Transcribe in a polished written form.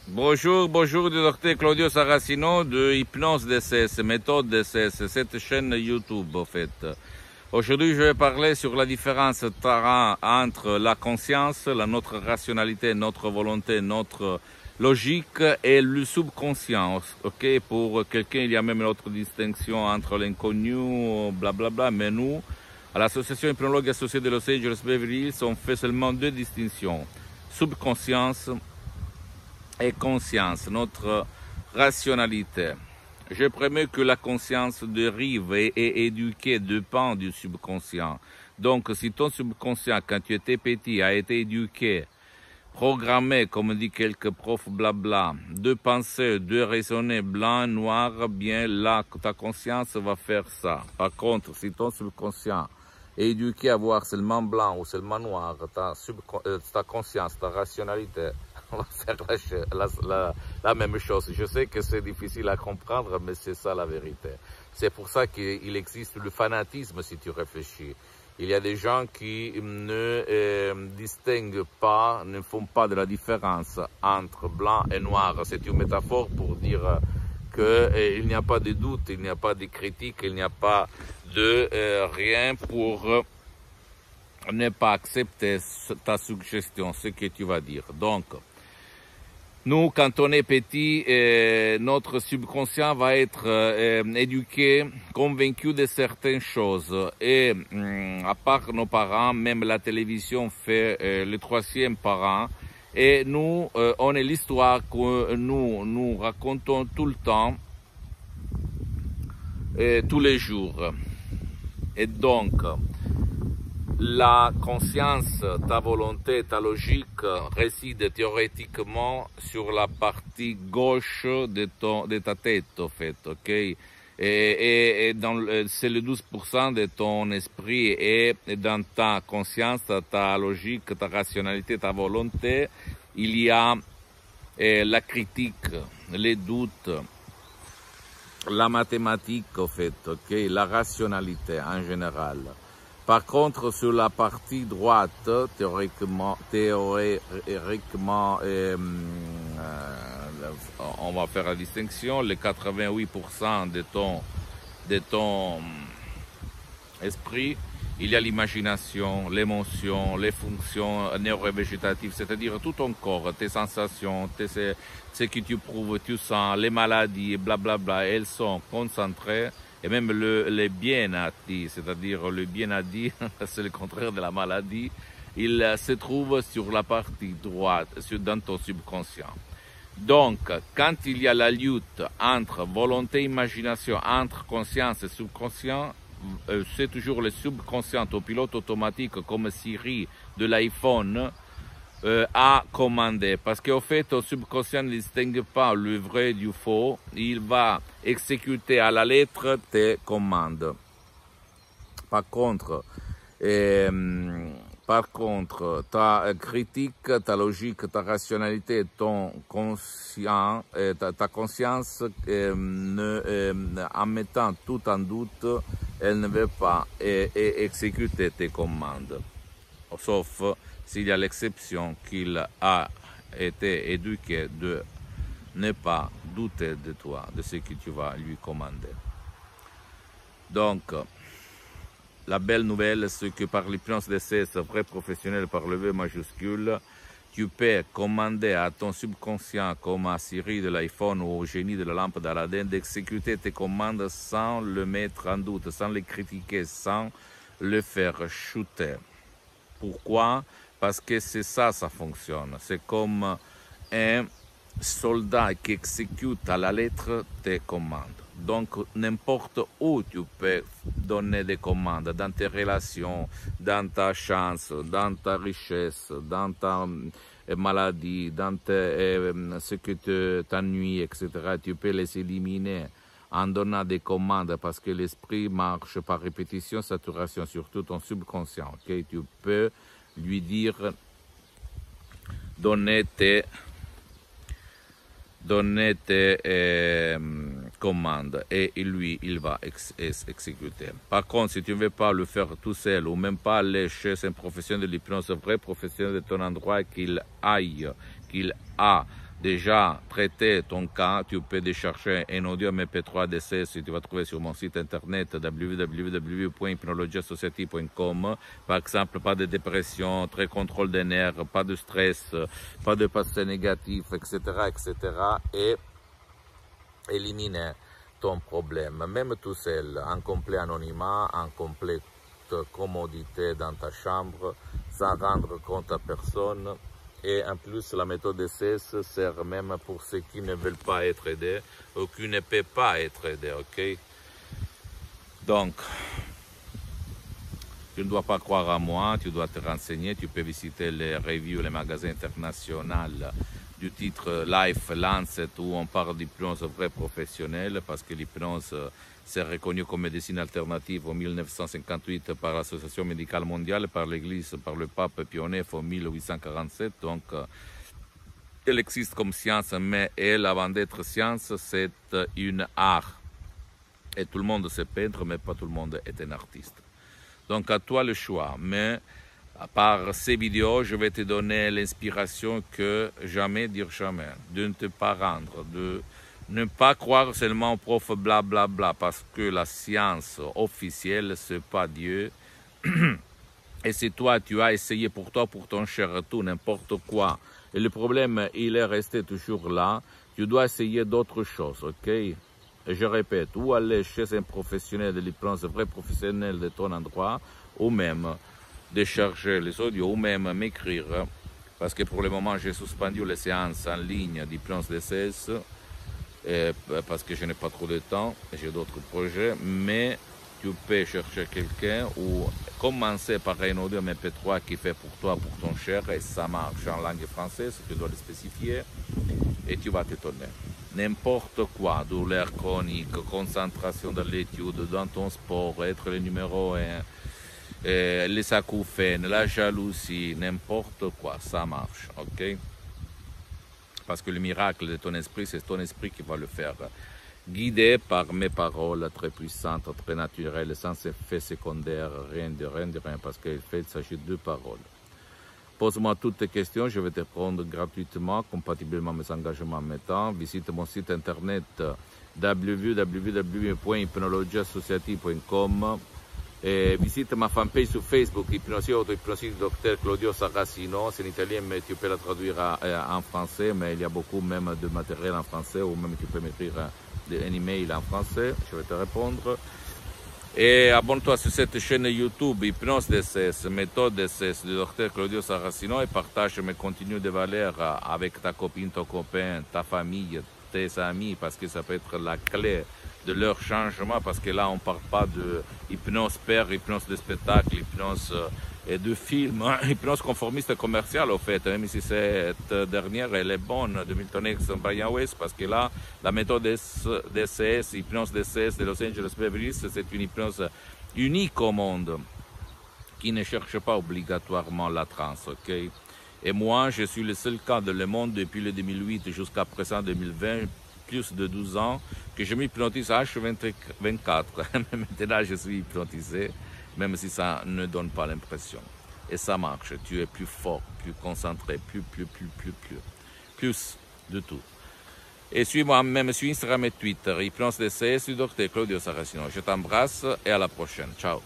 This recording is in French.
Bonjour, bonjour du docteur Claudio Saracino de Hypnose DCS, méthode DCS, cette chaîne YouTube en fait. Aujourd'hui, je vais parler sur la différence entre la conscience, notre rationalité, notre volonté, notre logique et le subconscient. Ok, pour quelqu'un, il y a même une autre distinction entre l'inconnu, blablabla, mais nous, à l'association hypnologue associée de Los Angeles Beverly Hills, on fait seulement deux distinctions. Subconscience et conscience, notre rationalité. Je promets que la conscience dérive et est éduquée dépend du subconscient. Donc, si ton subconscient, quand tu étais petit, a été éduqué, programmé, comme dit quelques profs blabla, de penser, de raisonner blanc, noir, bien là, ta conscience va faire ça. Par contre, si ton subconscient est éduqué à voir seulement blanc ou seulement noir, ta conscience, ta rationalité, on va faire la même chose. Je sais que c'est difficile à comprendre, mais c'est ça la vérité. C'est pour ça qu'il existe le fanatisme, si tu réfléchis. Il y a des gens qui ne distinguent pas, ne font pas de la différence entre blanc et noir. C'est une métaphore pour dire qu'il n'y a pas de doute, il n'y a pas de critique, il n'y a pas de rien pour ne pas accepter ta suggestion, ce que tu vas dire. Donc, nous, quand on est petit, notre subconscient va être éduqué, convaincu de certaines choses. Et à part nos parents, même la télévision fait le troisième parent. Et nous, on est l'histoire que nous racontons tout le temps, tous les jours. Et donc, la conscience, ta volonté, ta logique réside théoriquement sur la partie gauche de ta tête, en fait, ok? Et c'est le 12% de ton esprit et dans ta conscience, ta logique, ta rationalité, ta volonté, il y a la critique, les doutes, la mathématique, en fait, ok? La rationalité en général. Par contre, sur la partie droite, théoriquement, on va faire la distinction, les 88% de ton esprit, il y a l'imagination, l'émotion, les fonctions neurovégétatives, c'est-à-dire tout ton corps, tes sensations, ce que tu prouves, tu sens, les maladies, blablabla, elles sont concentrées. Et même le bien-être, c'est-à-dire le bien-être, c'est le contraire de la maladie, il se trouve sur la partie droite, dans ton subconscient. Donc, quand il y a la lutte entre volonté et imagination, entre conscience et subconscient, c'est toujours le subconscient au pilote automatique comme Siri de l'iPhone, à commander, parce qu'au fait, au subconscient ne distingue pas le vrai du faux, il va exécuter à la lettre tes commandes. Par contre, ta critique, ta logique, ta rationalité, ton conscient, ta conscience, en mettant tout en doute, elle ne veut pas exécuter tes commandes. Sauf s'il y a l'exception qu'il a été éduqué de ne pas douter de toi, de ce que tu vas lui commander. Donc, la belle nouvelle, c'est que par l'hypnose DCS, vrai professionnel par le V majuscule, tu peux commander à ton subconscient, comme à Siri de l'iPhone ou au génie de la lampe d'Aladin, d'exécuter tes commandes sans le mettre en doute, sans le critiquer, sans le faire chuter. Pourquoi? Parce que c'est ça, ça fonctionne. C'est comme un soldat qui exécute à la lettre tes commandes. Donc, n'importe où tu peux donner des commandes, dans tes relations, dans ta chance, dans ta richesse, dans ta maladie, dans ce que t'ennuie, etc. Tu peux les éliminer en donnant des commandes parce que l'esprit marche par répétition, saturation, surtout ton subconscient. Okay? Tu peux lui dire, donner tes commandes et lui, il va exécuter. Par contre, si tu ne veux pas le faire tout seul ou même pas aller chez un professionnel de l'hypnose, un vrai professionnel de ton endroit, qu'il a déjà traité ton cas, tu peux décharger un audio MP3 DCS que tu vas trouver sur mon site internet www.hypnologiassociative.com. Par exemple, pas de dépression, très contrôle des nerfs, pas de stress, pas de passé négatif, etc., etc. et éliminer ton problème, même tout seul, en complet anonymat, en complète commodité dans ta chambre, sans rendre compte à personne. Et en plus, la méthode DCS sert même pour ceux qui ne veulent pas être aidés ou qui ne peuvent pas être aidés, ok? Donc, tu ne dois pas croire à moi, tu dois te renseigner, tu peux visiter les reviews, les magasins internationaux du titre Life Lancet où on parle d'hypnose vraie professionnelle parce que l'hypnose c'est reconnu comme médecine alternative en 1958 par l'Association médicale mondiale, par l'Église, par le pape Pie IX en 1847. Donc, elle existe comme science, mais elle, avant d'être science, c'est une art. Et tout le monde sait peindre, mais pas tout le monde est un artiste. Donc, à toi le choix. Mais par ces vidéos, je vais te donner l'inspiration que jamais dire jamais, de ne te pas rendre, de ne pas croire seulement au prof blablabla, bla, bla, parce que la science officielle, c'est pas Dieu. Et si toi, tu as essayé pour toi, pour ton cher tout, n'importe quoi, et le problème, il est resté toujours là, tu dois essayer d'autres choses, ok? Et je répète, ou aller chez un professionnel de l'hypnose, un vrai professionnel de ton endroit, ou même décharger les audios, ou même m'écrire, parce que pour le moment, j'ai suspendu les séances en ligne d'hypnose DCS, parce que je n'ai pas trop de temps, j'ai d'autres projets, mais tu peux chercher quelqu'un ou commencer par un audio MP3 qui fait pour toi, pour ton cher, et ça marche en langue française, tu dois le spécifier, et tu vas t'étonner. N'importe quoi, douleur chronique, concentration dans l'étude, dans ton sport, être le numéro 1, les acouphènes, la jalousie, n'importe quoi, ça marche, ok? Parce que le miracle de ton esprit, c'est ton esprit qui va le faire. Guidé par mes paroles très puissantes, très naturelles, sans effet secondaire, rien de rien, parce qu'il s'agit de paroles. Pose-moi toutes tes questions, je vais te répondre gratuitement, compatiblement à mes engagements en mes temps. Visite mon site internet www.hypnologiassociative.com et visite ma fanpage sur Facebook, Hypnosie Auto-Hypnosie du Dr Claudio Saracino. C'est en italien, mais tu peux la traduire en français, mais il y a beaucoup même de matériel en français, ou même tu peux m'écrire un email en français, je vais te répondre. Et abonne-toi sur cette chaîne YouTube, Hypnose DCS, méthode DCS du Dr Claudio Saracino, et partage mes contenus de valeur avec ta copine, ton copain, ta famille, tes amis, parce que ça peut être la clé de leur changement, parce que là on ne parle pas de hypnose père, hypnose de spectacle, hypnose et de film, hypnose conformiste commerciale au fait, même si cette dernière elle est bonne de Milton Erickson, Brian Weiss, parce que là la méthode DCS, hypnose DCS de Los Angeles Beverly Hills, c'est une hypnose unique au monde qui ne cherche pas obligatoirement la transe, ok? Et moi je suis le seul cas dans le monde depuis le 2008 jusqu'à présent 2020, plus de 12 ans, que je m'hypnotise à H24. Maintenant, je suis hypnotisé, même si ça ne donne pas l'impression. Et ça marche. Tu es plus fort, plus concentré, plus de tout. Et suis-moi même sur Instagram et Twitter, Hypnose DCS du Dr Claudio Saracino. Je t'embrasse et à la prochaine. Ciao.